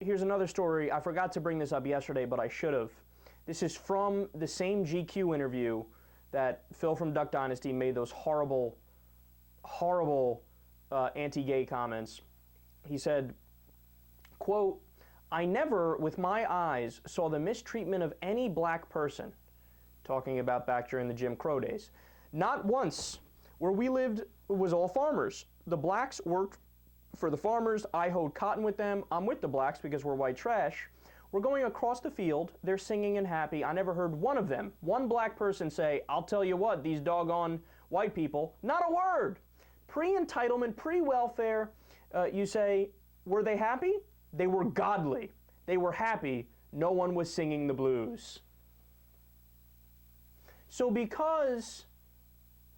here's another story. I forgot to bring this up yesterday, but I should have. This is from the same GQ interview that Phil from Duck Dynasty made those horrible, horrible anti-gay comments. He said, quote, "I never, with my eyes, saw the mistreatment of any black person," talking about back during the Jim Crow days. "Not once. Where we lived was all farmers. The blacks worked for the farmers. I hoed cotton with them. I'm with the blacks because we're white trash. We're going across the field. They're singing and happy. I never heard one of them, one black person say, 'I'll tell you what, these doggone white people.' Not a word. Pre-entitlement, pre-welfare, you say, were they happy? They were godly. They were happy. No one was singing the blues." So because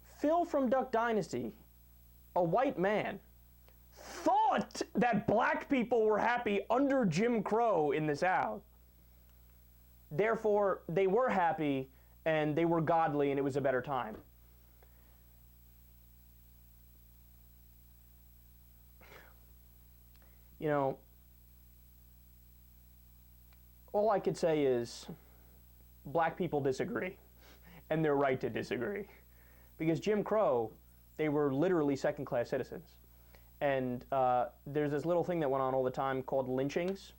Phil from Duck Dynasty, a white man, thought that black people were happy under Jim Crow in the South, therefore they were happy and they were godly and it was a better time. You know, all I could say is black people disagree, and they're right to disagree. Because Jim Crow, they were literally second-class citizens. And there's this little thing that went on all the time called lynchings.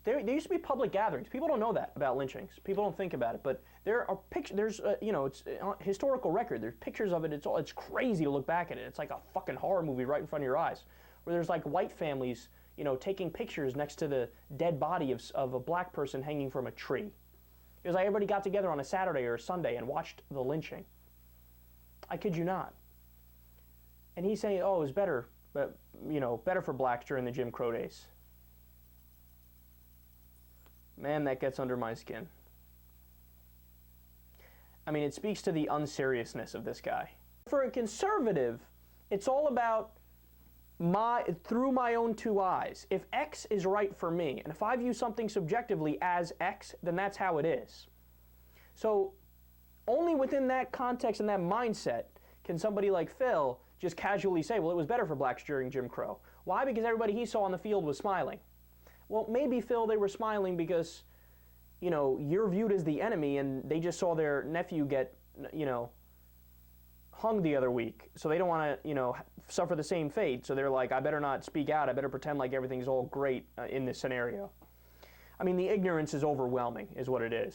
There used to be public gatherings. People don't know that about lynchings. People don't think about it, but there are pictures. There's it's historical record. There's pictures of it. It's crazy to look back at it. It's like a fucking horror movie right in front of your eyes, where there's like white families, taking pictures next to the dead body of a black person hanging from a tree. It was like everybody got together on a Saturday or a Sunday and watched the lynching. I kid you not. And he's saying, oh, it was better, but better for blacks during the Jim Crow days. Man, that gets under my skin. I mean, it speaks to the unseriousness of this guy. For a conservative, it's all about through my own two eyes. If X is right for me, and if I view something subjectively as X, then that's how it is. So only within that context and that mindset can somebody like Phil just casually say, well, it was better for blacks during Jim Crow. Why? Because everybody he saw on the field was smiling. Well, maybe, Phil, they were smiling because, you're viewed as the enemy and they just saw their nephew get, hung the other week. So they don't want to, suffer the same fate. So they're like, I better not speak out. I better pretend like everything's all great in this scenario. I mean, the ignorance is overwhelming, is what it is.